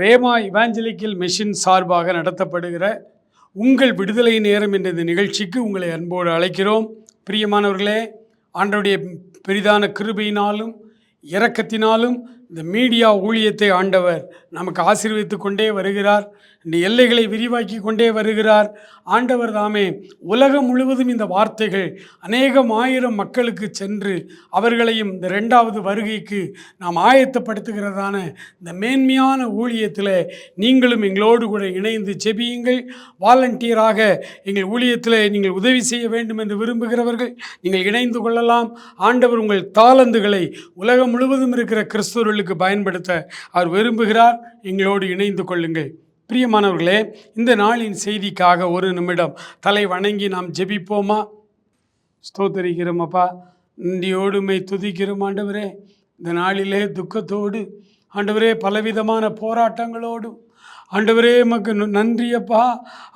Rhema evangelical mission சார்பாக நடத்தப்படுகிற உங்கள் விடுதலை நேரம் என்ற இந்த நிகழ்ச்சிக்கு உங்களை அன்போடு அழைக்கிறோம். பிரியமானவர்களே, ஆண்டவருடைய பெரிதான கிருபையினாலும் இரக்கத்தினாலும் இந்த மீடியா ஊழியத்தை ஆண்டவர் நமக்கு ஆசீர்வதித்து கொண்டே வருகிறார். இந்த எல்லைகளை விரிவாக்கி கொண்டே வருகிறார். ஆண்டவர் தாமே உலகம் முழுவதும் இந்த வார்த்தைகள் அநேகம் ஆயிரம் மக்களுக்கு சென்று அவர்களையும் இந்த 2வது வருகைக்கு நாம் ஆயத்தப்படுத்துகிறதான இந்த மேன்மையான ஊழியத்தில் நீங்களும் எங்களோடு கூட இணைந்து ஜெபியுங்கள். வாலண்டியராக எங்கள் ஊழியத்தில் நீங்கள் உதவி செய்ய வேண்டும் என்று விரும்புகிறவர்கள் நீங்கள் இணைந்து கொள்ளலாம். ஆண்டவர் உங்கள் தாளந்துகளை உலகம் முழுவதும் இருக்கிற கிறிஸ்தவர்களுக்கு பயன்படுத்த அவர் விரும்புகிறார். எங்களோடு இணைந்து கொள்ளுங்கள். பிரியமானவர்களே, இந்த நாளின் செய்திக்காக ஒரு நிமிடம் தலை வணங்கி நாம் ஜெபிப்போமா? ஸ்தோத்தரிக்கிறோம் அப்பா, நன்றியோடுமை துதிக்கிறோம் ஆண்டவரே. இந்த நாளிலே துக்கத்தோடு ஆண்டவரே, பலவிதமான போராட்டங்களோடு ஆண்டவரே உமக்கு நன்றியப்பா.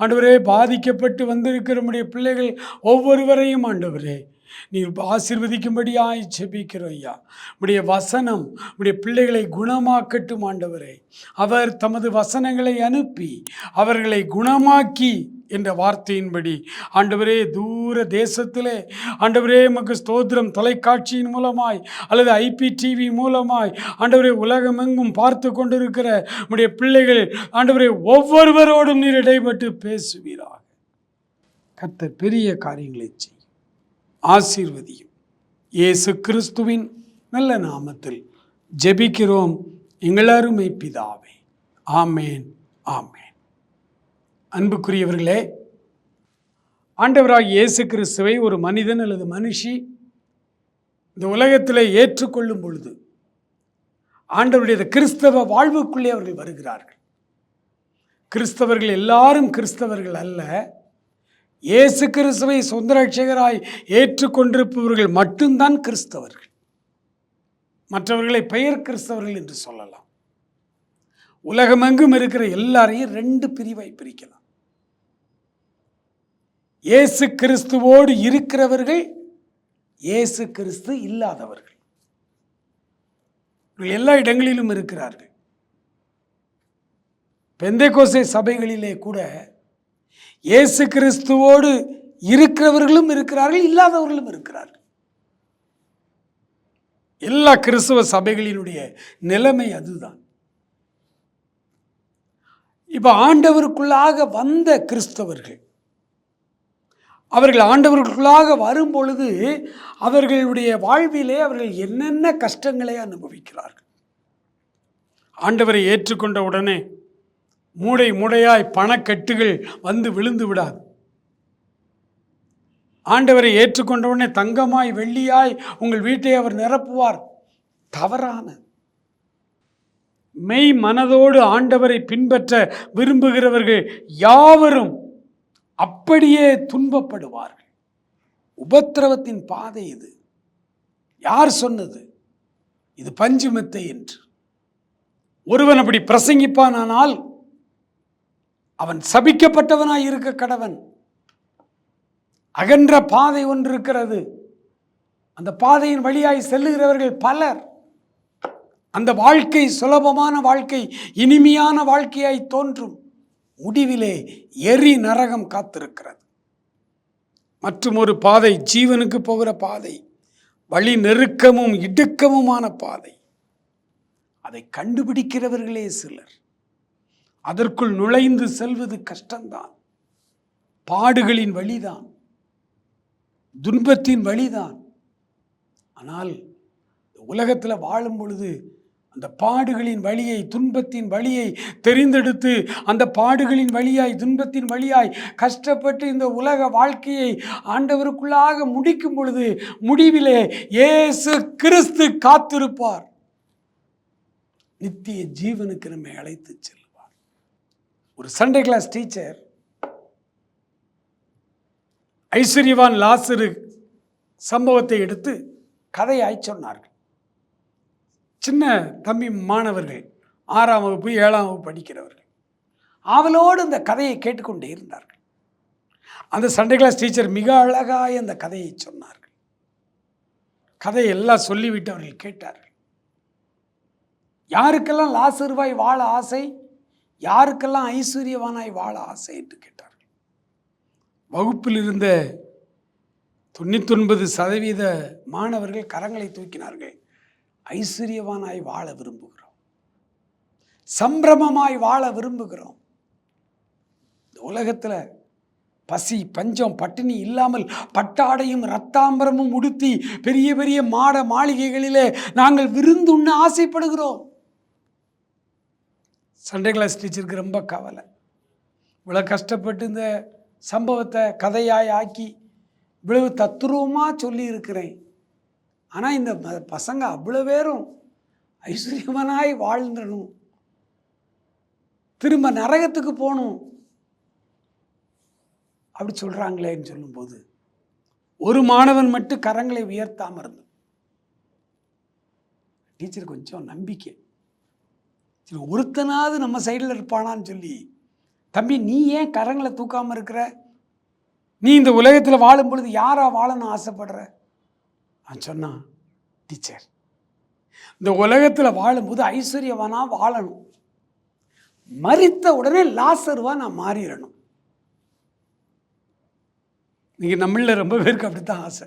ஆண்டவரே, பாதிக்கப்பட்டு வந்திருக்கிற நம்முடைய பிள்ளைகள் ஒவ்வொருவரையும் ஆண்டவரே நீர் ஆசீர்வதிக்கும்படியாய் ஜெபிக்கிறோம் ஐயா. உடைய வசனம் உடைய பிள்ளைகளை குணமாக்கட்டும் ஆண்டவரே. அவர் தமது வசனங்களை அனுப்பி அவர்களை குணமாக்கி என்ற வார்த்தையின்படி ஆண்டவரே, தூர தேசத்திலே ஆண்டவரே உமக்கு ஸ்தோத்திரம், தொலைக்காட்சியின் மூலமாய் அல்லது IPTV மூலமாய் ஆண்டவரே உலகமெங்கும் பார்த்து கொண்டிருக்கிற உடைய பிள்ளைகள் ஆண்டவரே ஒவ்வொருவரோடும் நீர் இடைப்பட்டு பேசுவீராக. கர்த்தர் பெரிய காரியங்களை செய்யும், ஆசீர்வதியும். இயேசு கிறிஸ்துவின் நல்ல நாமத்தில் ஜெபிக்கிறோம் எங்கள் அருமை பிதாவே. ஆமேன், ஆமேன். அன்புக்குரியவர்களே, ஆண்டவராகிய இயேசு கிறிஸ்துவை ஒரு மனிதன் அல்லது மனுஷி இந்த உலகத்தில் ஏற்றுக்கொள்ளும் பொழுது ஆண்டவருடைய கிறிஸ்தவ வாழ்வுக்குள்ளே அவர்கள் வருகிறார்கள். கிறிஸ்தவர்கள் எல்லாரும் கிறிஸ்தவர்கள் அல்ல. இயேசு கிறிஸ்துவை சொந்த ரட்சகராய் ஏற்றுக்கொண்டிருப்பவர்கள் மட்டும்தான் கிறிஸ்தவர்கள். மற்றவர்களை பெயர் கிறிஸ்தவர்கள் என்று சொல்லலாம். உலகமெங்கும் இருக்கிற எல்லாரையும் 2 பிரிவை பிரிக்கலாம். இயேசு கிறிஸ்துவோடு இருக்கிறவர்கள், இயேசு கிறிஸ்து இல்லாதவர்கள். எல்லா இடங்களிலும் இருக்கிறார்கள். பெந்தேகோஸ்தே சபைகளிலே கூட இயேசு கிறிஸ்துவோடு இருக்கிறவர்களும் இருக்கிறார்கள், இல்லாதவர்களும் இருக்கிறார்கள். எல்லா கிறிஸ்துவ சபைகளினுடைய நிலைமை அதுதான். இப்போ ஆண்டவருக்குள்ளாக வந்த கிறிஸ்தவர்கள் அவர்கள் ஆண்டவருக்குள்ளாக வரும் பொழுது அவர்களுடைய வாழ்விலே அவர்கள் என்னென்ன கஷ்டங்களை அனுபவிக்கிறார்கள். ஆண்டவரை ஏற்றுக்கொண்ட உடனே மூடை மூடையாய் பணக்கட்டுகள் வந்து விழுந்து விடாது. ஆண்டவரை ஏற்றுக்கொண்டவுடனே தங்கமாய் வெள்ளியாய் உங்கள் வீட்டை அவர் நிரப்புவார். தவறான மெய் மனதோடு ஆண்டவரை பின்பற்ற விரும்புகிறவர்கள் யாவரும் அப்படியே துன்பப்படுவார்கள். உபத்திரவத்தின் பாதை இது. யார் சொன்னது? இது பஞ்சு மெத்தை என்று. ஒருவன் அப்படி பிரசங்கிப்பானால் அவன் சபிக்கப்பட்டவனாய் இருக்க கடவன். அகன்ற பாதை ஒன்று இருக்கிறது. அந்த பாதையின் வழியாய் செல்லுகிறவர்கள் பலர். அந்த வாழ்க்கை சுலபமான வாழ்க்கை, இனிமையான வாழ்க்கையாய் தோன்றும். முடிவிலே எரி நரகம் காத்திருக்கிறது. மற்றும் ஒரு பாதை, ஜீவனுக்கு போகிற பாதை, வழி நெருக்கமும் இடுக்கமுமான பாதை. அதை கண்டுபிடிக்கிறவர்களே சிலர். அதற்குள் நுழைந்து செல்வது கஷ்டம்தான். பாடுகளின் வழிதான், துன்பத்தின் வழிதான். ஆனால் உலகத்தில் வாழும் பொழுது அந்த பாடுகளின் வழியை, துன்பத்தின் வழியை தெரிந்தெடுத்து அந்த பாடுகளின் வழியாய், துன்பத்தின் வழியாய் கஷ்டப்பட்டு இந்த உலக வாழ்க்கையை ஆண்டவருக்குள்ளாக முடிக்கும் பொழுது முடிவிலே இயேசு கிறிஸ்து காத்திருப்பார். நித்திய ஜீவனுக்கு நம்மை அழைத்து செல்வார். ஒரு சண்டே கிளாஸ் டீச்சர் ஐஸ்வர்யவான் லாசரு சம்பவத்தை எடுத்து கதையாய் சொன்னார்கள். சின்ன தம்பி மாணவர்கள் 6ஆம் வகுப்பு 7ஆம் வகுப்பு படிக்கிறவர்கள் அவளோடு இந்த கதையை கேட்டுக்கொண்டே இருந்தார்கள். அந்த சண்டே கிளாஸ் டீச்சர் மிக அழகாய் அந்த கதையை சொன்னார்கள். கதையெல்லாம் சொல்லிவிட்டு அவர்கள் கேட்டார்கள். யாருக்கெல்லாம் லாசருவாய் வாழ ஆசை? யாருக்கெல்லாம் ஐஸ்வர்யவானாய் வாழ ஆசை என்று கேட்டார்கள். வகுப்பில் இருந்த 99% மாணவர்கள் கரங்களை தூக்கினார்கள். ஐஸ்வர்யவானாய் வாழ விரும்புகிறோம், சம்பிரமமாய் வாழ விரும்புகிறோம். இந்த உலகத்தில் பசி பஞ்சம் பட்டினி இல்லாமல் பட்டாடையும் இரத்தாம்பரமும் உடுத்தி பெரிய பெரிய மாட மாளிகைகளிலே நாங்கள் விருந்துண்ண ஆசைப்படுகிறோம். சண்டே கிளாஸ் டீச்சருக்கு ரொம்ப கவலை. இவ்வளோ கஷ்டப்பட்டு இந்த சம்பவத்தை கதையாய் ஆக்கி இவ்வளவு தத்துருவமாக சொல்லி இருக்கிறேன். ஆனால் இந்த பசங்க அவ்வளோ பேரும் ஐஸ்வர்யவனாய் வாழ்ந்துடணும், திரும்ப நரகத்துக்கு போகணும் அப்படி சொல்கிறாங்களேன்னு சொல்லும்போது ஒரு மாணவன் மட்டும் கரங்களை உயர்த்தாமல் இருந்தான். டீச்சர் கொஞ்சம் நம்பிக்கை, சரி ஒருத்தனாவது நம்ம சைடில் இருப்பானான்னு சொல்லி, தம்பி நீ ஏன் கரங்களை தூக்காமல் இருக்கிற, நீ இந்த உலகத்தில் வாழும் பொழுது யாரா வாழணும் ஆசைப்படுற? நான் சொன்னான், டீச்சர் இந்த உலகத்தில் வாழும்போது ஐஸ்வர்யவானா வாழணும், மரித்த உடனே லாசருவா நான் மாறிடணும். நீங்கள் நம்மள ரொம்ப பேருக்கு அப்படித்தான் ஆசை,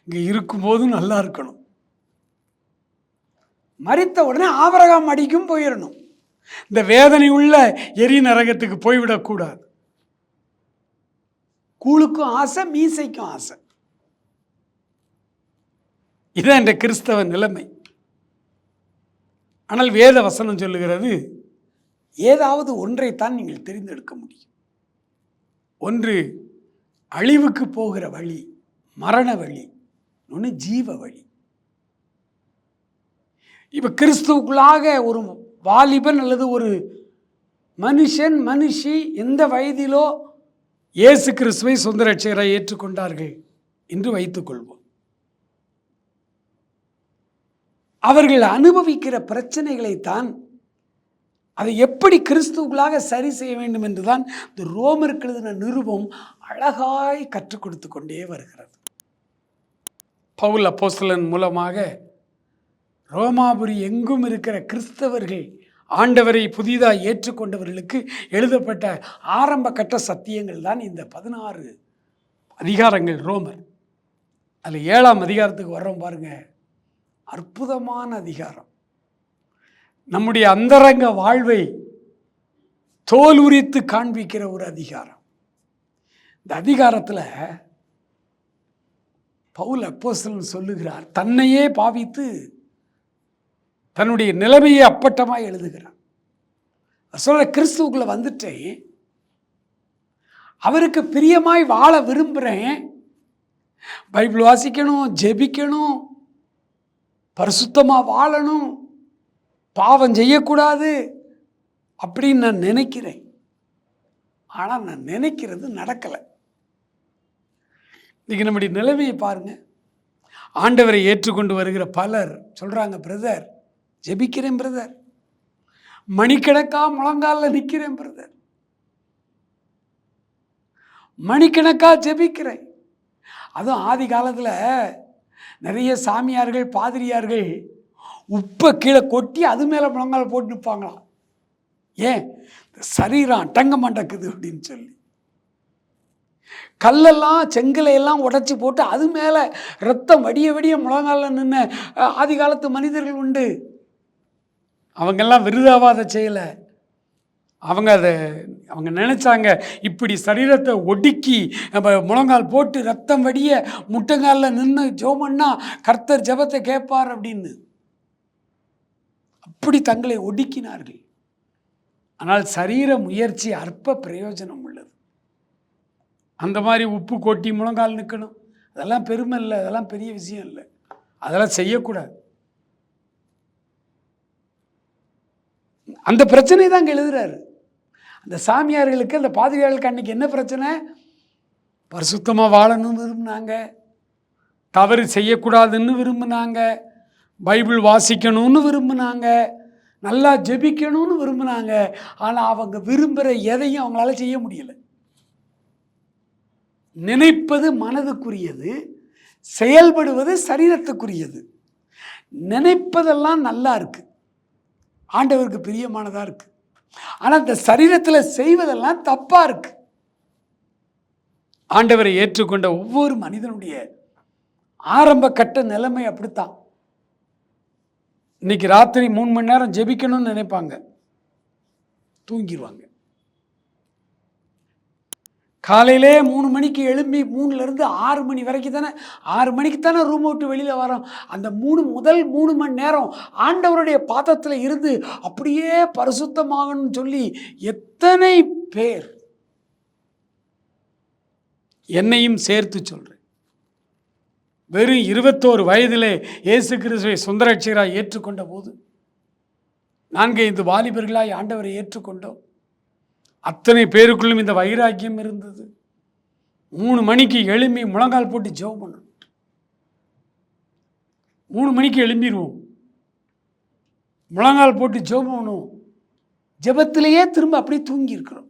இங்கே இருக்கும்போதும் நல்லா இருக்கணும், மரித்த உடனே ஆபிரகாம் அடிக்கும் போயிடணும், இந்த வேதனை உள்ள எரி நரகத்துக்கு போய்விடக்கூடாது. கூழுக்கும் ஆசை, மீசைக்கும் ஆசை. இதுதான் இந்த கிறிஸ்தவ நிலைமை. ஆனால் வேத வசனம் சொல்லுகிறது, ஏதாவது ஒன்றைத்தான் நீங்கள் தெரிந்தெடுக்க முடியும். ஒன்று அழிவுக்கு போகிற வழி, மரண வழி, இன்னொன்று ஜீவ வழி. இப்போ கிறிஸ்துவுக்குள்ளாக ஒரு வாலிபன் அல்லது ஒரு மனுஷன் மனுஷி எந்த வயதிலோ இயேசு கிறிஸ்துவை சொந்த ரட்சகரை ஏற்றுக்கொண்டார்கள் என்று வைத்துக்கொள்வோம். அவர்கள் அனுபவிக்கிற பிரச்சனைகளைத்தான் அதை எப்படி கிறிஸ்துவுக்குள்ளாக சரி செய்ய வேண்டும் என்றுதான் இந்த ரோமருக்கு எழுதின நிருபம் அழகாய் கற்றுக் கொடுத்து கொண்டே வருகிறது. பவுல் அப்போஸ்தலன் மூலமாக ரோமாபுரி எங்கும் இருக்கிற கிறிஸ்தவர்கள், ஆண்டவரை புதிதாக ஏற்றுக்கொண்டவர்களுக்கு எழுதப்பட்ட ஆரம்ப கட்ட சத்தியங்கள் தான் இந்த 16 அதிகாரங்கள் ரோமர். அதில் 7ஆம் அதிகாரத்துக்கு வர்றோம் பாருங்க, அற்புதமான அதிகாரம். நம்முடைய அந்தரங்க வாழ்வை தோல் உரித்து காண்பிக்கிற ஒரு அதிகாரம். இந்த அதிகாரத்தில் பவுல் அப்போஸ்தலன் சொல்லுகிறார், தன்னையே பாவித்து தன்னுடைய நிலைமையை அப்பட்டமாக எழுதுகிறார். சொல்ற கிறிஸ்துவுக்குள்ள வந்துட்டேன், அவருக்கு பிரியமாய் வாழ விரும்புகிறேன், பைபிள் வாசிக்கணும், ஜெபிக்கணும், பரிசுத்தமாக வாழணும், பாவம் செய்யக்கூடாது அப்படின்னு நான் நினைக்கிறேன். ஆனால் நான் நினைக்கிறது நடக்கலை. இன்றைக்கி நம்முடைய நிலைமையை பாருங்க. ஆண்டவரை ஏற்றுக்கொண்டு வருகிற பலர் சொல்கிறாங்க, பிரதர் ஜெபிக்கிறேன் பிரதர், மணிக்கணக்கா முழங்காலில் நிற்கிறேன் பிரதர், மணிக்கணக்கா ஜெபிக்கிறேன். அதுவும் ஆதி காலத்தில் நிறைய சாமியார்கள் பாதிரியார்கள் உப்பை கீழே கொட்டி அது மேலே முழங்கால் போட்டு நிற்பாங்களாம். ஏன்? சரீரம் அட்டங்க மாட்டக்குது அப்படின்னு சொல்லி. கல்லெல்லாம் செங்கலையெல்லாம் உடைச்சி போட்டு அது மேலே ரத்தம் வடிய வடிய முழங்காலில் நின்ன ஆதி காலத்து மனிதர்கள் உண்டு. அவங்கெல்லாம் விருதாவாத செய்யலை. அவங்க நினச்சாங்க, இப்படி சரீரத்தை ஒடுக்கி முழங்கால் போட்டு ரத்தம் வடிய முட்டங்காலில் நின்று ஜோமன்னா கர்த்தர் ஜெபத்தை கேட்பார் அப்படின்னு. அப்படி தங்களை ஒடுக்கினார்கள். ஆனால் சரீர முயற்சி அற்ப பிரயோஜனம் உள்ளது. அந்த மாதிரி உப்பு கொட்டி முழங்கால் நிற்கணும், அதெல்லாம் பெருமை இல்லை, அதெல்லாம் பெரிய விஷயம் இல்லை, அதெல்லாம் செய்யக்கூடாது. அந்த பிரச்சனை தான் அங்கே எழுதுறாரு. அந்த சாமியார்களுக்கு, அந்த பாதிரியார்களுக்கு அன்றைக்கி என்ன பிரச்சனை? பரிசுத்தமாக வாழணும்னு விரும்பினாங்க, தவறு செய்யக்கூடாதுன்னு விரும்பினாங்க, பைபிள் வாசிக்கணும்னு விரும்பினாங்க, நல்லா ஜெபிக்கணும்னு விரும்பினாங்க. ஆனால் அவங்க விரும்புகிற எதையும் அவங்களால செய்ய முடியலை. நினைப்பது மனதுக்குரியது, செயல்படுவது சரீரத்துக்குரியது. நினைப்பதெல்லாம் நல்லா இருக்கு, ஆண்டவருக்கு பிரியமானதாக இருக்குது. ஆனால் இந்த சரீரத்தில் செய்வதெல்லாம் தப்பாக இருக்கு. ஆண்டவரை ஏற்றுக்கொண்ட ஒவ்வொரு மனிதனுடைய ஆரம்ப கட்ட நிலைமை அப்படித்தான். இன்னைக்கு ராத்திரி 3 மணி நேரம் ஜெபிக்கணும்னு நினைப்பாங்க, தூங்கிடுவாங்க. காலையிலே 3 மணிக்கு எழும்பி 3லேருந்து 6 மணி வரைக்கும் தானே, 6 மணிக்கு தானே ரூம் விட்டு வெளியில் வரோம். அந்த முதல் 3 மணி நேரம் ஆண்டவருடைய பாதத்தில் இருந்து அப்படியே பரிசுத்தமாகணும்னு சொல்லி எத்தனை பேர், என்னையும் சேர்த்து சொல்கிறேன், வெறும் 21 வயதிலே இயேசு கிறிஸ்துவை சொந்த ரட்சகராய் ஏற்றுக்கொண்ட போது 4-5 வாலிபர்களாய் ஆண்டவரை ஏற்றுக்கொண்டோம். அத்தனை பேருக்குள்ளும் இந்த வைராக்கியம் இருந்தது. 3 மணிக்கு எழும்பி முழங்கால் போட்டு ஜெபம் பண்ணணும். 3 மணிக்கு எழும்பிடுவோம், முழங்கால் போட்டு ஜெபம் பண்ணணும். ஜெபத்திலேயே திரும்ப அப்படியே தூங்கி இருக்கிறோம்.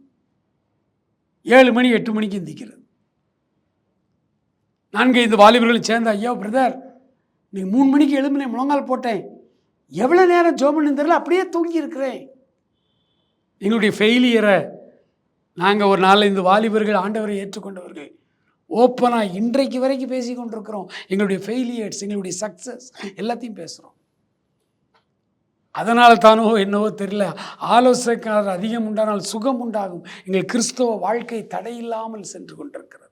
7 மணி 8 மணிக்கு எந்திக்கிறது. 4-5 வாலிபர்களும் சேர்ந்து, ஐயா பிரதர், நீங்கள் 3 மணிக்கு எழும்பினேன், முழங்கால் போட்டேன், எவ்வளோ நேரம் ஜெபம் பண்ணு தெரியல, அப்படியே தூங்கி இருக்கிறேன். எங்களுடைய ஃபெயிலியரை நாங்கள் ஒரு 4-5 வாலிபர்கள் ஆண்டவரை ஏற்றுக்கொண்டவர்கள் ஓப்பனாக இன்றைக்கு வரைக்கும் பேசி கொண்டிருக்கிறோம். எங்களுடைய ஃபெயிலியர்ஸ், எங்களுடைய சக்ஸஸ் எல்லாத்தையும் பேசுகிறோம். அதனால் தானோ என்னவோ தெரியல, ஆலோசனைக்காரர் அதிகம் உண்டானால் சுகம் உண்டாகும். எங்கள் கிறிஸ்தவ வாழ்க்கை தடையில்லாமல் சென்று கொண்டிருக்கிறது.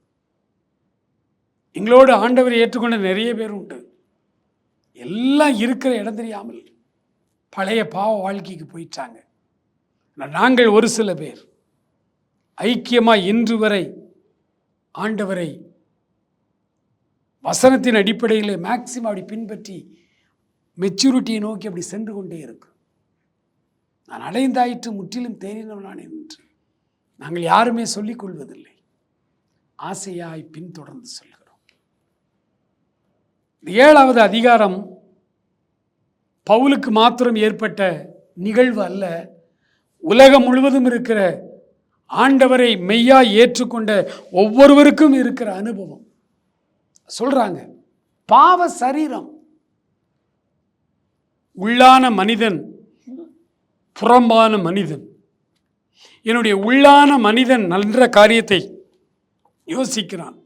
எங்களோடு ஆண்டவரை ஏற்றுக்கொண்ட நிறைய பேர் உண்டு. எல்லாம் இருக்கிற இடம் தெரியாமல் பழைய பாவ வாழ்க்கைக்கு போயிட்டாங்க. நாங்கள் ஒரு சில பேர் ஐக்கியமாக இன்று வரை ஆண்டவரை வசனத்தின் அடிப்படையில் மேக்சிமம் அப்படி பின்பற்றி மெச்சூரிட்டியை நோக்கி அப்படி சென்று கொண்டே இருக்கு. நான் அடைந்தாயிற்று முற்றிலும் தேறினவனான் என்று நாங்கள் யாருமே சொல்லிக் கொள்வதில்லை. ஆசையாய் பின்தொடர்ந்து செல்கிறோம். 7வது அதிகாரம் பவுலுக்கு மாத்திரம் ஏற்பட்ட நிகழ்வு அல்ல, உலகம் முழுவதும் இருக்கிற ஆண்டவரை மெய்யாய் ஏற்றுக்கொண்ட ஒவ்வொருவருக்கும் இருக்கிற அனுபவம். சொல்றாங்க, பாவ சரீரம், உள்ளான மனிதன், புறம்பான மனிதன். என்னுடைய உள்ளான மனிதன் நல்ல காரியத்தை யோசிக்கிறான்,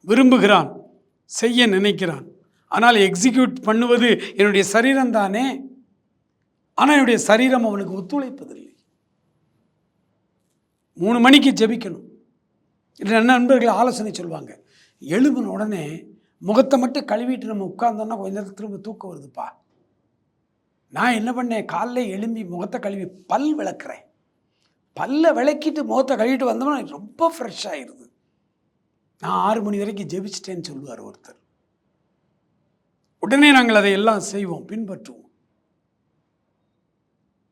விரும்புகிறான், செய்ய நினைக்கிறான். ஆனால் எக்ஸிக்யூட் பண்ணுவது என்னுடைய சரீரம் தானே. ஆனால் என்னுடைய சரீரம் அவனுக்கு ஒத்துழைப்பதில்லை. 3 மணிக்கு ஜெபிக்கணும். இல்லை நண்பர்கள் ஆலோசனை சொல்லுவாங்க, எழும்பின உடனே முகத்தை மட்டும் கழுவிட்டு நம்ம உட்கார்ந்தோன்னா கொஞ்ச நேரத்துக்கு திரும்ப தூக்கம் வருதுப்பா. நான் என்ன பண்ணேன், காலைல எழும்பி முகத்தை கழுவி பல் விளக்குறேன். பல்லை விளக்கிட்டு முகத்தை கழுவிட்டு வந்தோம்னா ரொம்ப ஃப்ரெஷ் ஆகிடுது. நான் 6 மணி வரைக்கும் ஜெபிச்சிட்டேன்னு சொல்லுவார் ஒருத்தர். உடனே நாங்கள் அதை எல்லாம் செய்வோம், பின்பற்றுவோம்.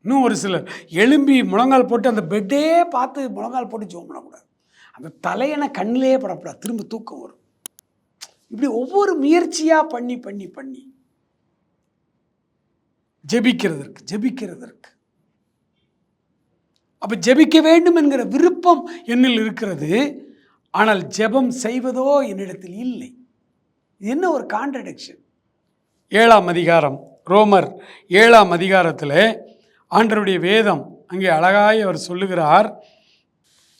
இன்னும் ஒரு சிலர் எழும்பி முழங்கால் போட்டு அந்த பெட்டே பார்த்து முழங்கால் போட்டு ஜெபம் பண்ணக்கூடாது. அந்த தலையணை கண்ணிலேயே படக்கூடாது, திரும்ப தூக்கம் வரும். இப்படி ஒவ்வொரு முயற்சியாக பண்ணி பண்ணி பண்ணி ஜெபிக்கிறதற்கு அப்போ ஜெபிக்க வேண்டும் என்கிற விருப்பம் என்னில் இருக்கிறது. ஆனால் ஜெபம் செய்வதோ என்னிடத்தில் இல்லை. இது என்ன ஒரு கான்ட்ரடிக்ஷன். 7ஆம் அதிகாரம், ரோமர் 7ஆம் அதிகாரத்தில் ஆண்டவருடைய வேதம் அங்கே அழகாய் அவர் சொல்லுகிறார்.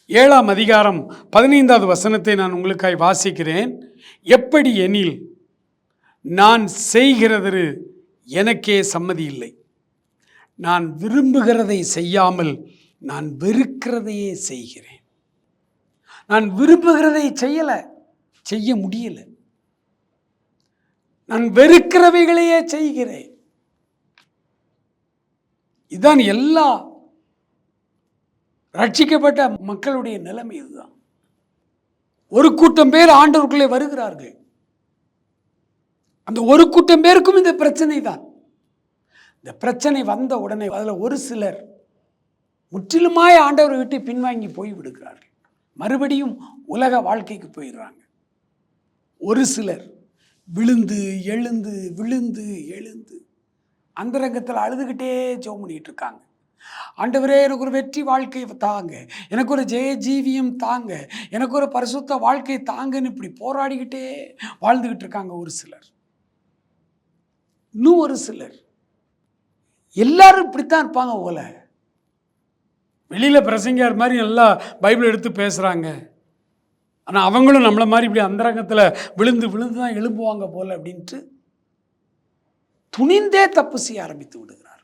7ஆம் அதிகாரம் 15வது வசனத்தை நான் உங்களுக்காய் வாசிக்கிறேன். எப்படி எனில், நான் செய்கிறது எனக்கே சம்மதி இல்லை, நான் விரும்புகிறதை செய்யாமல் நான் வெறுக்கிறதையே செய்கிறேன். நான் விரும்புகிறதை செய்ய முடியல, நான் வெறுக்கிறவைகளையே செய்கிறேன். இதுதான் எல்லா ரட்சிக்கப்பட்ட மக்களுடைய நிலைமை. இதுதான். ஒரு கூட்டம் பேர் ஆண்டவருக்குள்ளே வருகிறார்கள். அந்த ஒரு கூட்டம் பேருக்கும் இந்த பிரச்சனை தான். இந்த பிரச்சனை வந்த உடனே அதில் ஒரு சிலர் முற்றிலுமாய் ஆண்டவரை விட்டு பின்வாங்கி போய் விடுகிறார்கள். மறுபடியும் உலக வாழ்க்கைக்கு போயிடுறாங்க. ஒரு சிலர் விழுந்து எழுந்து விழுந்து எழுந்து அந்தரங்கத்தில் அழுதுகிட்டே ஜெபம் பண்ணிட்டு இருக்காங்க. ஆண்டவரே, எனக்கு ஒரு வெற்றி வாழ்க்கை தாங்க, எனக்கு ஒரு ஜெய ஜீவியம் தாங்க, எனக்கு ஒரு பரிசுத்த வாழ்க்கை தாங்கன்னு இப்படி போராடிக்கிட்டே வாழ்ந்துக்கிட்டு இருக்காங்க ஒரு சிலர். இன்னும் ஒரு சிலர், எல்லாரும் இப்படித்தான் இருப்பாங்க போல, வெளியில் பிரசங்கியார் மாதிரி நல்லா பைபிள் எடுத்து பேசுகிறாங்க. ஆனால் அவங்களும் நம்மளை மாதிரி இப்படி அந்தரங்கத்தில் விழுந்து விழுந்து தான் எழும்புவாங்க போல் அப்படின்ட்டு துணிந்தே தப்பு செய்ய ஆரம்பித்து விடுகிறார்.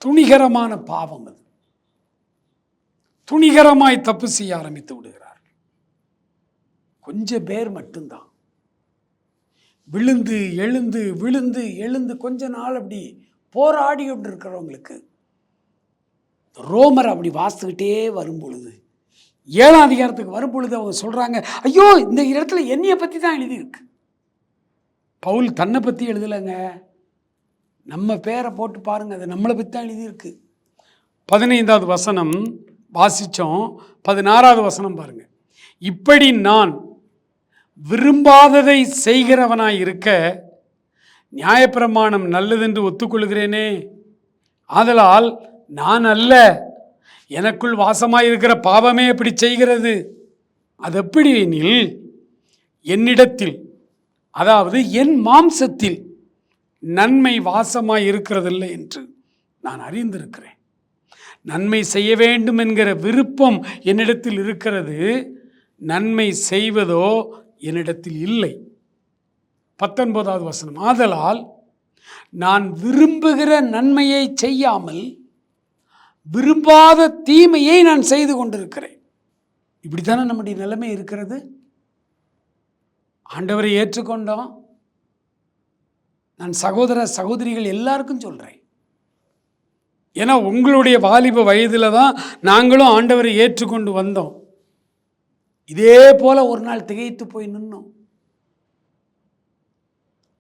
துணிகரமான பாவம் அது. துணிகரமாய் தப்பு செய்ய ஆரம்பித்து விடுகிறார். கொஞ்சம் பேர் மட்டும்தான் விழுந்து எழுந்து விழுந்து எழுந்து கொஞ்ச நாள் அப்படி போராடி கொண்டு இருக்கிறவங்களுக்கு ரோமர் அப்படி வாசித்துக்கிட்டே வரும் பொழுது 7ஆம் அதிகாரத்துக்கு வரும் பொழுது அவங்க சொல்கிறாங்க, ஐயோ இந்த இடத்துல என்னையை பற்றி தான் எழுதியிருக்கு. பவுல் தன்னை பற்றி எழுதலைங்க, நம்ம பேரை போட்டு பாருங்க, அது நம்மளை பற்றி தான் எழுதியிருக்கு. 15வது வசனம் வாசித்தோம், 16வது வசனம் பாருங்க. இப்படி நான் விரும்பாததை செய்கிறவனாய் இருக்க நியாயப்பிரமாணம் நல்லதென்று ஒத்துக்கொள்கிறேனே, ஆதலால் நான் அல்ல, எனக்குள் வாசமாயிருக்கிற பாவமே எப்படி செய்கிறது. அது எப்படி எனில் என்னிடத்தில், அதாவது என் மாம்சத்தில் நன்மை வாசமாய் இருக்கிறதில்லை என்று நான் அறிந்திருக்கிறேன். நன்மை செய்ய வேண்டும் என்கிற விருப்பம் என்னிடத்தில் இருக்கிறது, நன்மை செய்வதோ என்னிடத்தில் இல்லை. 19வது வசனம், ஆதலால் நான் விரும்புகிற நன்மையை செய்யாமல் விரும்பாத தீமையை நான் செய்து கொண்டிருக்கிறேன். இப்படித்தானே நம்முடைய நிலைமை இருக்கிறது. ஆண்டவரை ஏற்றுக்கொண்டோம். நான் சகோதர சகோதரிகள் எல்லாருக்கும் சொல்கிறேன், ஏன்னா உங்களுடைய வாலிப வயதில் தான் நாங்களும் ஆண்டவரை ஏற்றுக்கொண்டு வந்தோம். இதே போல ஒரு நாள் திகைத்து போய் நின்னோம்.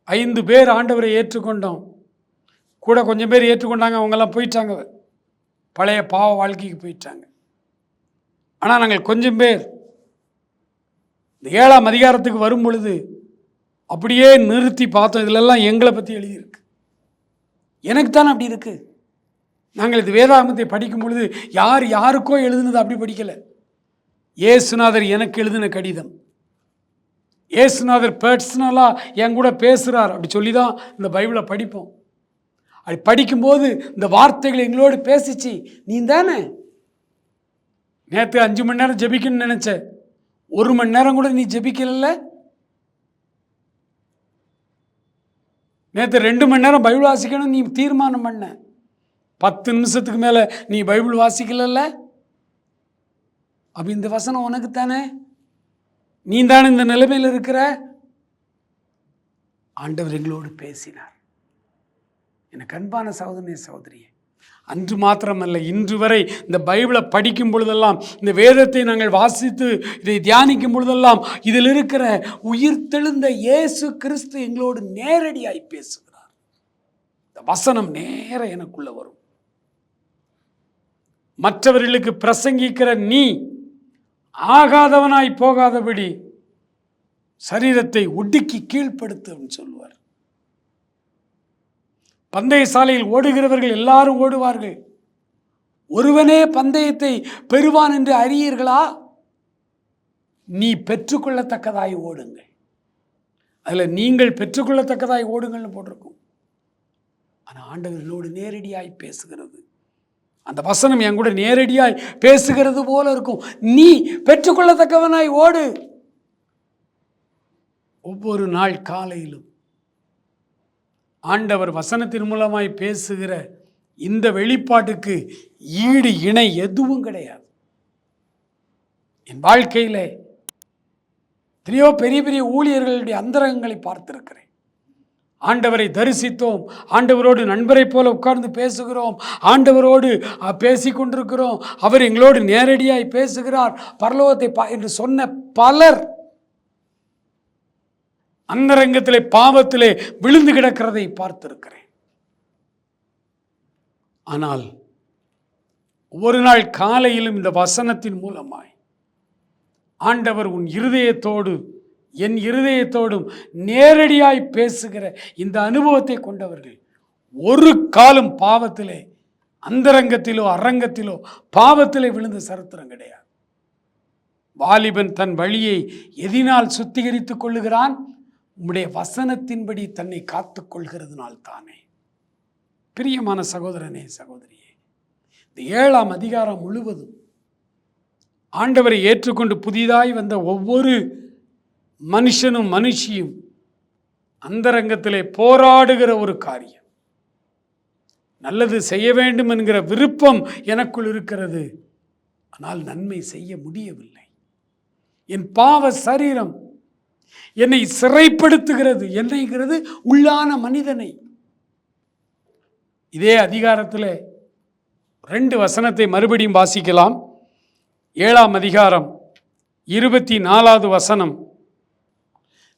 5 பேர் ஆண்டவரை ஏற்றுக்கொண்டோம். கூட கொஞ்சம் பேர் ஏற்றுக்கொண்டாங்க, அவங்கெல்லாம் போயிட்டாங்க, பழைய பாவ வாழ்க்கைக்கு போயிட்டாங்க. ஆனால் நாங்கள் கொஞ்சம் பேர் இந்த 7ஆம் அதிகாரத்துக்கு வரும் பொழுது அப்படியே நிறுத்தி பார்த்தோம். இதிலெல்லாம் எங்களை பற்றி எழுதியிருக்கு. எனக்கு தானே அப்படி இருக்கு. நாங்கள் இது வேதாகமத்தை படிக்கும் பொழுது யார் யாருக்கோ எழுதுனது அப்படி படிக்கலை. இயேசுநாதர் எனக்கு எழுதின கடிதம், இயேசுநாதர் பர்சனலாக என் கூட பேசுகிறார் அப்படி சொல்லி தான் இந்த பைபிளை படிப்போம். அப்படி படிக்கும்போது இந்த வார்த்தைகள் எங்களோடு பேசிச்சு. நீ தானே நேற்று 5 மணி நேரம் ஜெபிக்கணும்னு நினச்ச, 1 மணி நேரம் கூட நீ ஜெபிக்கல. நேற்று 2 மணி நேரம் பைபிள் வாசிக்கணும் நீ தீர்மானம் பண்ண, 10 நிமிஷத்துக்கு மேலே நீ பைபிள் வாசிக்கல. அப்போ இந்த வசனம் உனக்கு தானே, நீ தானே இந்த நிலைமையில் இருக்கிற. ஆண்டவர் எங்களோடு பேசினார். எனக்கு அன்பான சகோதரனே சகோதரியே, அன்று மாத்திரமல்ல இன்று வரை இந்த பைபிளை படிக்கும் பொழுதெல்லாம், இந்த வேதத்தை நாங்கள் வாசித்து இதை தியானிக்கும் பொழுதெல்லாம் இதில் இருக்கிற உயிர்த்தெழுந்த இயேசு கிறிஸ்து எங்களோடு நேரடியாய் பேசுகிறார். இந்த வசனம் நேர எனக்குள்ள வரும். மற்றவர்களுக்கு பிரசங்கிக்கிற நீ ஆகாதவனாய் போகாதபடி சரீரத்தை ஒடுக்கி கீழ்ப்படுத்துன்னு சொல்லுவார். பந்தய சாலையில் ஓடுகிறவர்கள் எல்லாரும் ஓடுவார்கள், ஒருவனே பந்தயத்தை பெறுவான் என்று அறியீர்களா? நீ பெற்றுக்கொள்ளத்தக்கதாய் ஓடுங்கள். அதில் நீங்கள் பெற்றுக்கொள்ளத்தக்கதாய் ஓடுங்கள்னு போட்டிருக்கும். ஆனால் ஆண்டவர்களோடு நேரடியாய் பேசுகிறது. அந்த வசனம் என் கூட நேரடியாய் பேசுகிறது போல இருக்கும். நீ பெற்றுக்கொள்ளத்தக்கவனாய் ஓடு. ஒவ்வொரு நாள் காலையிலும் ஆண்டவர் வசனத்தின் மூலமாய் பேசுகிற இந்த வெளிப்பாட்டுக்கு ஈடு இணை எதுவும் கிடையாது. என் வாழ்க்கையில் எத்தனையோ பெரிய பெரிய ஊழியர்களுடைய அந்தரங்கங்களை பார்த்திருக்கிறேன். ஆண்டவரை தரிசித்தோம், ஆண்டவரோடு நண்பரை போல உட்கார்ந்து பேசுகிறோம், ஆண்டவரோடு பேசிக்கொண்டிருக்கிறோம், அவர் எங்களோடு நேரடியாய் பேசுகிறார், பரலோகத்தை என்று சொன்ன பலர் அந்தரங்கத்திலே பாவத்திலே விழுந்து கிடக்கிறதை பார்த்திருக்கிறேன். ஆனால் ஒரு நாள் காலையிலும் இந்த வசனத்தின் மூலமாய் ஆண்டவர் உன் இருதயத்தோடு என் இருதயத்தோடும் நேரடியாய் பேசுகிற இந்த அனுபவத்தை கொண்டவர்கள் ஒரு காலம் பாவத்திலே, அந்தரங்கத்திலோ அரங்கத்திலோ பாவத்திலே விழுந்த சரித்திரம் கிடையாது. வாலிபன் தன் வழியை எதினால் சுத்திகரித்துக் கொள்ளுகிறான்? உம்முடைய வசனத்தின்படி தன்னை காத்துக் கொள்கிறதுனால் தானே. பிரியமான சகோதரனே சகோதரியே, இந்த 7ஆம் அதிகாரம் முழுவதும் ஆண்டவரை ஏற்றுக்கொண்டு புதிதாய் வந்த ஒவ்வொரு மனுஷனும் மனுஷியும் அந்தரங்கத்திலே போராடுகிற ஒரு காரியம். நல்லது செய்ய வேண்டும் என்கிற விருப்பம் எனக்குள் இருக்கிறது, ஆனால் நன்மை செய்ய முடியவில்லை. என் பாவ சரீரம் என்னை சிறைப்படுத்துகிறது. என்னைங்கிறது உள்ளான மனிதனை. இதே அதிகாரத்தில் 2 வசனத்தை மறுபடியும் வாசிக்கலாம். 7ஆம் அதிகாரம் 24வது வசனம்.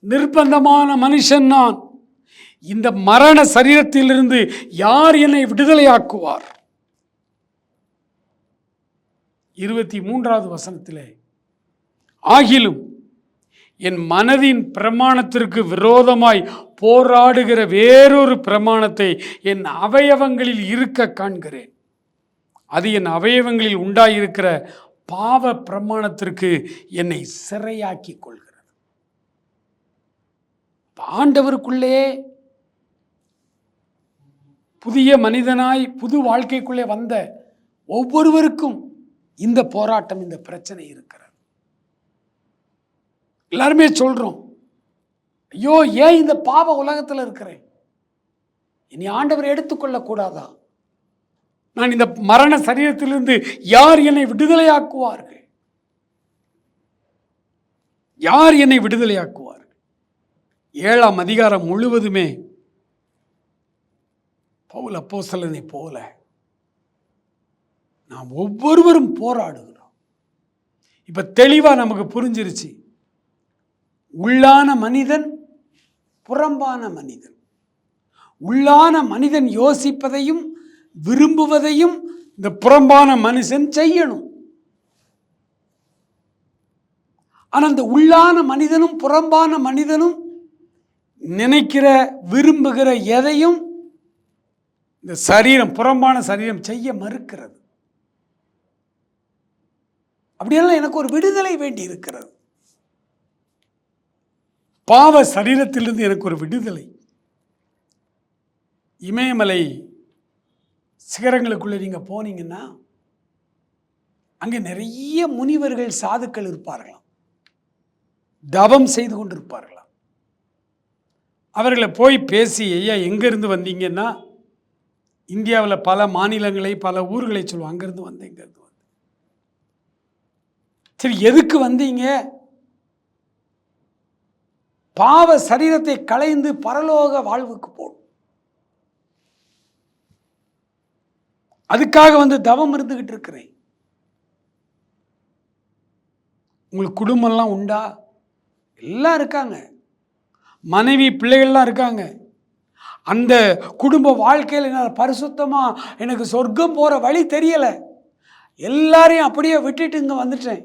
நிர்பந்தமான மனுஷன் நான், இந்த மரண சரீரத்திலிருந்து யார் என்னை விடுதலையாக்குவார்? 23வது வசனத்திலே, ஆகிலும் என் மனதின் பிரமாணத்திற்கு விரோதமாய் போராடுகிற வேறொரு பிரமாணத்தை என் அவயவங்களில் இருக்க காண்கிறேன். அது என் அவயவங்களில் உண்டாயிருக்கிற பாவ பிரமாணத்திற்கு என்னை சிறையாக்கி கொள்கிறது. ஆண்டவருக்குள்ளே புதிய மனிதனாய் புது வாழ்க்கைக்குள்ளே வந்த ஒவ்வொருவருக்கும் இந்த போராட்டம், இந்த பிரச்சனை இருக்கிறது. எல்லாருமே சொல்றோம், ஐயோ ஏன் இந்த பாவ உலகத்தில் இருக்கிறேன், இனி ஆண்டவர் எடுத்துக்கொள்ள கூடாதா? நான் இந்த மரண சரீரத்திலிருந்து யார் என்னை விடுதலையாக்குவார்கள்? யார் என்னை விடுதலையாக்குவார்கள்? 7ஆம் அதிகாரம் முழுவதுமே பவுல் அப்போஸ்தலனை போல நாம் ஒவ்வொருவரும் போராடுகிறோம். இப்ப தெளிவா நமக்கு புரிஞ்சிருச்சு. உள்ளான மனிதன், புறம்பான மனிதன். உள்ளான மனிதன் யோசிப்பதையும் விரும்புவதையும் இந்த புறம்பான மனுஷன் செய்யணும். ஆனால் அந்த உள்ளான மனிதனும் புறம்பான மனிதனும் நினைக்கிற விரும்புகிற எதையும் இந்த சரீரம், புறம்பான சரீரம் செய்ய மறுக்கிறது. அப்படியெல்லாம் எனக்கு ஒரு விடுதலை வேண்டி இருக்கிறது. பாவ சரீரத்திலிருந்து எனக்கு ஒரு விடுதலை. இமயமலை சிகரங்களுக்குள்ளே நீங்க போனீங்கன்னா அங்கே நிறைய முனிவர்கள், சாதுக்கள் இருப்பார்களாம். தவம் செய்து கொண்டிருப்பார்களாம். அவர்களை போய் பேசி, ஐயா எங்கேருந்து வந்தீங்கன்னா, இந்தியாவில் பல மாநிலங்களை பல ஊர்களை சொல்லுவோம். அங்கேருந்து வந்தேன், இங்கேருந்து வந்தேன். சரி, எதுக்கு வந்தீங்க? பாவ சரீரத்தை களைந்து பரலோக வாழ்வுக்கு போடும், அதுக்காக வந்து தவம் இருந்துகிட்டு இருக்கிறேன். உங்களுக்கு குடும்பம்லாம் உண்டா? எல்லாம் இருக்காங்க, மனைவி பிள்ளைகள்லாம் இருக்காங்க. அந்த குடும்ப வாழ்க்கையில் என்னால் பரிசுத்தமாக எனக்கு சொர்க்கம் போகிற வழி தெரியலை. எல்லாரையும் அப்படியே விட்டுட்டு இங்கே வந்துட்டேன்.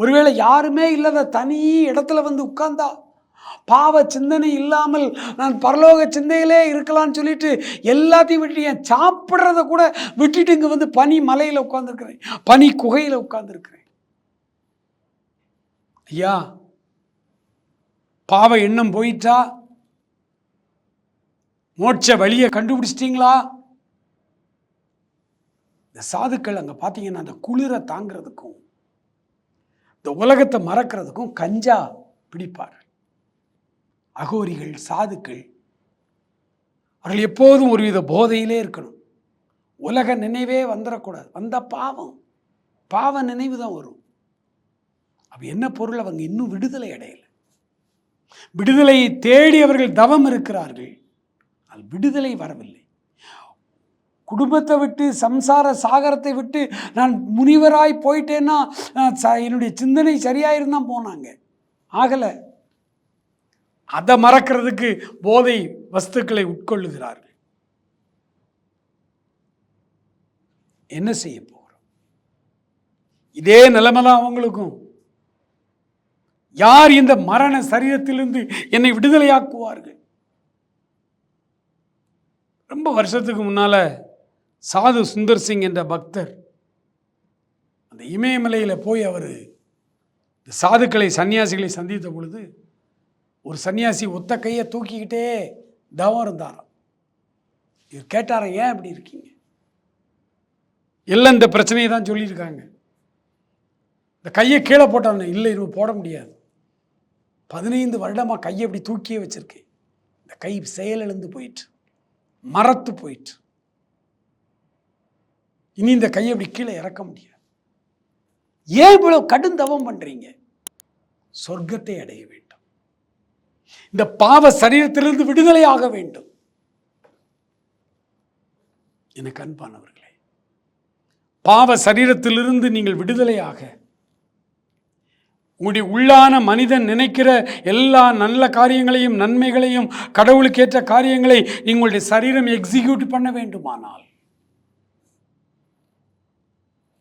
ஒருவேளை யாருமே இல்லாத தனி இடத்துல வந்து உட்கார்ந்தா பாவ சிந்தனை இல்லாமல் நான் பரலோக சிந்தையிலே இருக்கலாம்னு சொல்லிட்டு எல்லாத்தையும் விட்டுட்டு, என் சாப்பிட்றத கூட விட்டுட்டு இங்கே வந்து பனி மலையில் உட்கார்ந்துருக்கிறேன், பனி குகையில் உட்கார்ந்துருக்கிறேன். ஐயா, பாவ எண்ணம் போயிட்டா? மோட்ச வழியை கண்டுபிடிச்சிட்டிங்களா? இந்த சாதுக்கள் அங்கே பார்த்தீங்கன்னா அந்த குளிரை தாங்கிறதுக்கும் இந்த உலகத்தை மறக்கிறதுக்கும் கஞ்சா பிடிப்பார்கள். அகோரிகள், சாதுக்கள், அவர்கள் எப்போதும் ஒருவித போதையிலே இருக்கணும். உலக நினைவே வந்துடக்கூடாது. வந்த பாவ நினைவு தான் வரும். அப்போ என்ன பொருள்? அவங்க இன்னும் விடுதலை அடையலை. விடுதலையை தேடி அவர்கள் தவம் இருக்கிறார்கள், அது விடுதலை வரவில்லை. குடும்பத்தை விட்டு, சம்சார சாகரத்தை விட்டு நான் முனிவராய் போயிட்டேன்னா என்னுடைய சிந்தனை சரியாயிருந்தான் போனாங்க, ஆகலை. அதை மறக்கிறதுக்கு போதை வஸ்துக்களை உட்கொள்ளுகிறார்கள். என்ன செய்ய போகிறோம்? இதே நிலைமை தான் அவங்களுக்கும். யார் இந்த மரண சரீரத்திலிருந்து என்னை விடுதலையாக்குவார்கள்? ரொம்ப வருஷத்துக்கு முன்னால சாது சுந்தர் சிங் என்ற பக்தர் அந்த இமயமலையில் போய் அவர் சாதுக்களை, சன்னியாசிகளை சந்தித்த பொழுது ஒரு சன்னியாசி ஒத்த கையை தூக்கிக்கிட்டே தவம் இருந்தாராம். இவர் கேட்டாராம், ஏன் இப்படி இருக்கீங்க? எல்லாம் இந்த பிரச்சனையை தான் சொல்லியிருக்காங்க. இந்த கையை கீழே போட்டான்னு, இல்லை இது போட முடியாது, 15 வருடமாக கையை இப்படி தூக்கியே வச்சிருக்கேன், இந்த கை செயலிழந்து போயிட்டு, மரத்து போயிட்டு, இனி இந்த கையை இப்படி கீழே இறக்க முடியாது. ஏன் இவ்வளவு கடும் தவம் பண்றீங்க? சொர்க்கத்தை அடைய வேண்டும், இந்த பாவ சரீரத்திலிருந்து விடுதலை ஆக வேண்டும். எனக்கு அன்பானவர்களே, பாவ சரீரத்திலிருந்து நீங்கள் விடுதலையாக உங்களுடைய உள்ளான மனிதன் நினைக்கிற எல்லா நல்ல காரியங்களையும் நன்மைகளையும் கடவுளுக்கேற்ற காரியங்களை உங்களுடைய சரீரம் எக்ஸிக்யூட் பண்ண வேண்டுமானால்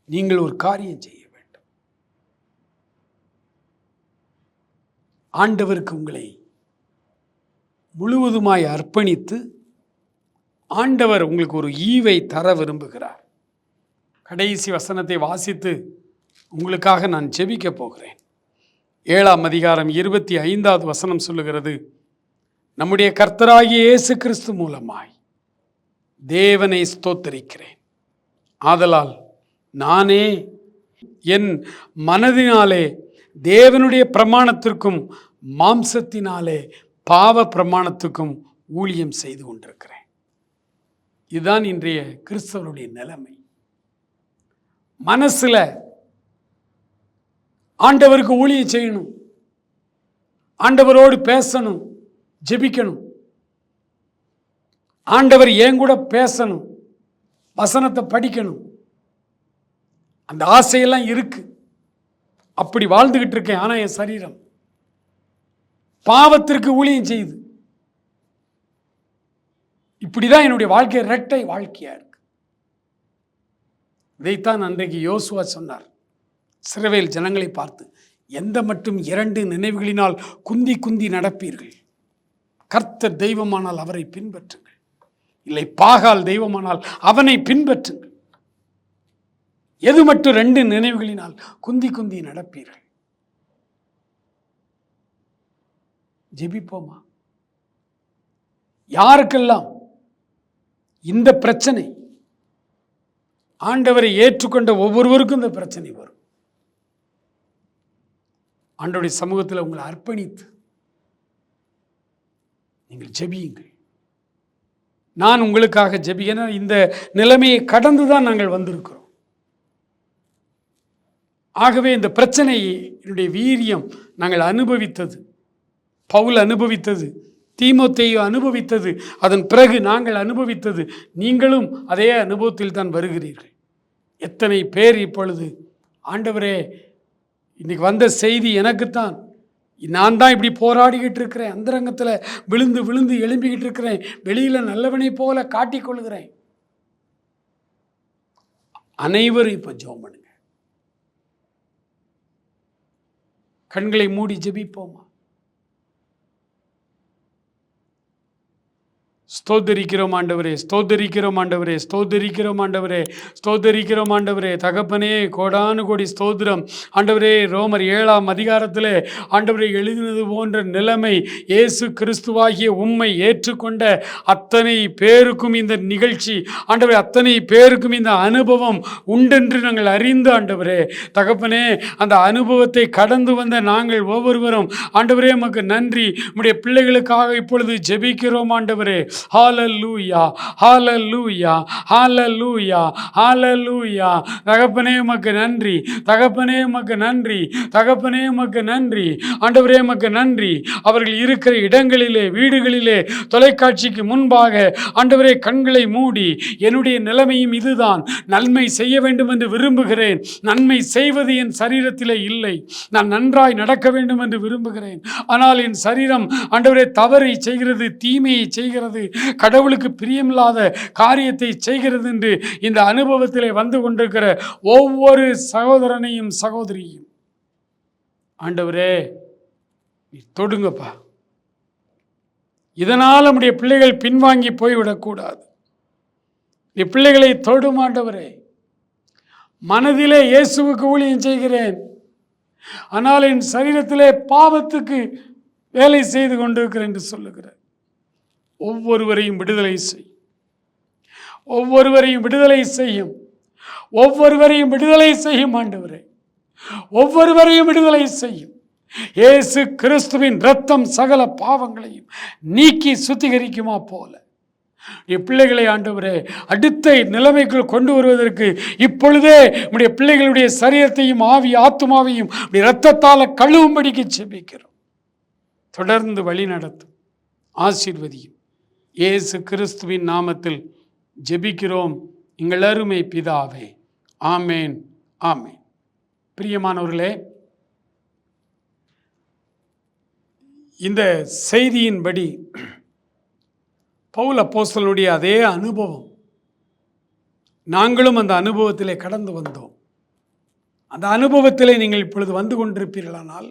நீங்கள் ஒரு காரியம் செய்ய வேண்டும். ஆண்டவருக்கு உங்களை முழுவதுமாய் அர்ப்பணித்து ஆண்டவர் உங்களுக்கு ஒரு ஈவை தர விரும்புகிறார். கடைசி வசனத்தை வாசித்து உங்களுக்காக நான் ஜெபிக்க போகிறேன். 7ஆம் அதிகாரம் 25வது வசனம் சொல்லுகிறது, நம்முடைய கர்த்தராகிய இயேசு கிறிஸ்து மூலமாய் தேவனை ஸ்தோத்தரிக்கிறேன். ஆதலால் நானே என் மனதினாலே தேவனுடைய பிரமாணத்திற்கும் மாம்சத்தினாலே பாவ பிரமாணத்துக்கும் ஊழியம் செய்து கொண்டிருக்கிறேன். இதுதான் இன்றைய கிறிஸ்தவருடைய நிலைமை. மனசுல ஆண்டவருக்கு ஊழியம் செய்யணும், ஆண்டவரோடு பேசணும், ஜெபிக்கணும், ஆண்டவர் ஏன் கூட பேசணும், வசனத்தை படிக்கணும், அந்த ஆசையெல்லாம் இருக்கு. அப்படி வாழ்ந்துகிட்டு இருக்கேன். ஆனா என் சரீரம் பாவத்திற்கு ஊழியம் செய்யுது. இப்படிதான் என்னுடைய வாழ்க்கை இரட்டை வாழ்க்கையா இருக்கு. இதைத்தான் அன்றைக்கு யோசுவா சொன்னார் இஸ்ரவேல் ஜனங்களை பார்த்து, எந்த மட்டும் 2 நினைவுகளினால் குந்தி குந்தி நடப்பீர்கள், கர்த்தர் தெய்வமானால் அவரை பின்பற்றுங்கள், இல்லை பாகால் தெய்வமானால் அவனை பின்பற்றுங்கள். எது மட்டும் 2 நினைவுகளினால் குந்தி குந்தி நடப்பீர்கள்? ஜெபிப்போமா? யாருக்கெல்லாம் இந்த பிரச்சனை, ஆண்டவரை ஏற்றுக்கொண்ட ஒவ்வொருவருக்கும் இந்த பிரச்சனை வரும். ஆண்டவருடைய சமூகத்தில் உங்களை அர்ப்பணித்து நீங்கள் ஜெபியுங்கள். நான் உங்களுக்காக ஜெபிக்க, இந்த நிலைமையை கடந்துதான் நாங்கள் வந்திருக்கிறோம். ஆகவே இந்த பிரச்சனையினுடைய வீரியம் நாங்கள் அனுபவித்தது, பவுல் அனுபவித்தது, தீமோத்தேயு அனுபவித்தது, அதன் பிறகு நாங்கள் அனுபவித்தது. நீங்களும் அதே அனுபவத்தில் தான் வருகிறீர்கள். எத்தனை பேர் இப்பொழுது, ஆண்டவரே இன்னைக்கு வந்த செய்தி எனக்குத்தான், நான் தான் இப்படி போராடிக்கிட்டு இருக்கிறேன், அந்தரங்கத்தில் விழுந்து விழுந்து எழும்பிக்கிட்டு இருக்கிறேன், வெளியில் நல்லவனை போல காட்டிக்கொள்கிறேன். அனைவரும் இப்போ ஜெபம் பண்ணுங்க. கண்களை மூடி ஜெபிப்போமா? ஸ்தோத்தரிக்கிறோம் ஆண்டவரே, ஸ்தோத்தரிக்கிறோம் ஆண்டவரே, ஸ்தோத்தரிக்கிறோம் ஆண்டவரே, ஸ்தோத்தரிக்கிறோம் ஆண்டவரே. தகப்பனே, கோடானு கோடி ஸ்தோத்திரம் ஆண்டவரே. ரோமர் 7ஆம் அதிகாரத்தில் ஆண்டவரை எழுதினது போன்ற நிலைமை இயேசு கிறிஸ்துவாகிய உம்மை ஏற்றுக்கொண்ட அத்தனை பேருக்கும் இந்த நிகழ்ச்சி ஆண்டவரே, அத்தனை பேருக்கும் இந்த அனுபவம் உண்டென்று நாங்கள் அறிந்து ஆண்டவரே, தகப்பனே, அந்த அனுபவத்தை கடந்து வந்த நாங்கள் ஒவ்வொருவரும் ஆண்டவரே உமக்கு நன்றி. உம்முடைய பிள்ளைகளுக்காக இப்பொழுது ஜெபிக்கிறோம் ஆண்டவரே. ஹல்லேலூயா, ஹல்லேலூயா, ஹல்லேலூயா, ஹல்லேலூயா. தகப்பனே உமக்கு நன்றி, தகப்பனே உமக்கு நன்றி, தகப்பனே உமக்கு நன்றி, ஆண்டவரே உமக்கு நன்றி. அவர்கள் இருக்கிற இடங்களிலே, வீடுகளிலே, தொலைக்காட்சிக்கு முன்பாக ஆண்டவரே கண்களை மூடி, என்னுடைய நிலைமையும் இதுதான், நன்மை செய்ய வேண்டும் என்று விரும்புகிறேன், நன்மை செய்வது என் சரீரத்திலே இல்லை, நான் நன்றாய் நடக்க வேண்டும் என்று விரும்புகிறேன், ஆனால் என் சரீரம் ஆண்டவரே தவறை செய்கிறது, தீமையை செய்கிறது, கடவுளுக்கு பிரியமில்லாத காரியத்தை செய்கிறது என்று இந்த அனுபவத்திலே வந்து கொண்டிருக்கிற ஒவ்வொரு சகோதரனையும் சகோதரியும் ஆண்டவரே நீ தொடுங்கப்பா. இதனால் நம்முடைய பிள்ளைகள் பின்வாங்கி போய்விடக்கூடாது. நீ பிள்ளைகளை தொடும் ஆண்டவரே. மனதிலே இயேசுவுக்கு ஊழியம் செய்கிறேன், ஆனால் என் சரீரத்திலே பாவத்துக்கு வேலை செய்து கொண்டிருக்கிறேன் என்று சொல்லுகிறேன். ஒவ்வொருவரையும் விடுதலை செய், ஒவ்வொருவரையும் விடுதலை செய்யும். ஒவ்வொருவரையும் விடுதலை செய்யும் ஆண்டவரே, ஒவ்வொருவரையும் விடுதலை செய்யும். இயேசு கிறிஸ்துவின் இரத்தம் சகல பாவங்களையும் நீக்கி சுத்திகரிக்குமா போல பிள்ளைகளை ஆண்டவரே அடுத்த நிலைமைக்குள் கொண்டு வருவதற்கு இப்பொழுதே உடைய பிள்ளைகளுடைய சரீரத்தையும் ஆவி ஆத்துமாவையும் இரத்தத்தால் கழுவும்படிக்கு செபிக்கிறோம். தொடர்ந்து வழி நடத்தும், ஆசீர்வதியும். இயேசு கிறிஸ்துவின் நாமத்தில் ஜெபிக்கிறோம் எங்கள் அருமை பிதாவே. ஆமேன், ஆமேன். பிரியமானவர்களே, இந்த செய்தியின்படி பவுல் அப்போஸ்தலனுடைய அதே அனுபவம், நாங்களும் அந்த அனுபவத்திலே கடந்து வந்தோம். அந்த அனுபவத்திலே நீங்கள் இப்பொழுது வந்து கொண்டிருப்பீர்களானால்,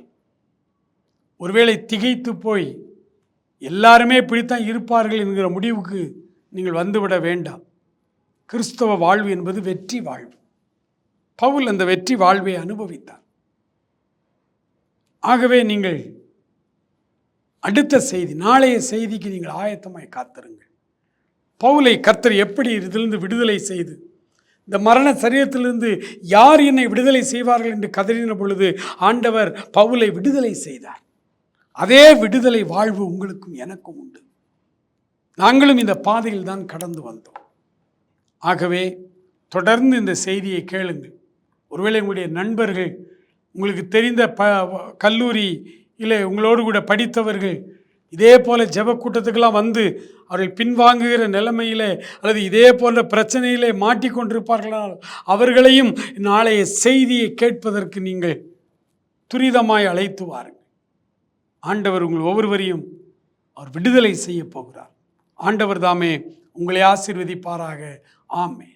ஒருவேளை திகைத்து போய் எல்லாருமே இப்படித்தான் இருப்பார்கள் என்கிற முடிவுக்கு நீங்கள் வந்துவிட வேண்டாம். கிறிஸ்தவ வாழ்வு என்பது வெற்றி வாழ்வு. பவுல் அந்த வெற்றி வாழ்வை அனுபவித்தார். ஆகவே நீங்கள் அடுத்த செய்தி, நாளைய செய்திக்கு நீங்கள் ஆயத்தமாய் காத்திருங்கள். பவுலை கர்த்தர் எப்படி இதிலிருந்து விடுதலை செய்து, இந்த மரண சரீரத்திலிருந்து யார் என்னை விடுதலை செய்வார்கள் என்று கதறின பொழுது ஆண்டவர் பவுலை விடுதலை செய்தார். அதே விடுதலை வாழ்வு உங்களுக்கும் எனக்கும் உண்டு. நாங்களும் இந்த பாதையில் தான் கடந்து வந்தோம். ஆகவே தொடர்ந்து இந்த செய்தியை கேளுங்கள். ஒருவேளை உங்களுடைய நண்பர்கள், உங்களுக்கு தெரிந்த கல்லூரி இல்லை உங்களோடு கூட படித்தவர்கள் இதே போல ஜெப கூட்டத்துக்கெல்லாம் வந்து அவர்கள் பின்வாங்குகிற நிலைமையிலே அல்லது இதே போன்ற பிரச்சனையிலே மாட்டிக்கொண்டிருப்பார்களால் அவர்களையும் நாளைய செய்தியை கேட்பதற்கு நீங்கள் துரிதமாய் அழைத்து வாருங்கள். ஆண்டவர் உங்கள் ஒவ்வொருவரையும் அவர் விடுதலை செய்ய போகிறார். ஆண்டவர் தாமே உங்களை ஆசீர்வதிப்பாராக. ஆமென்.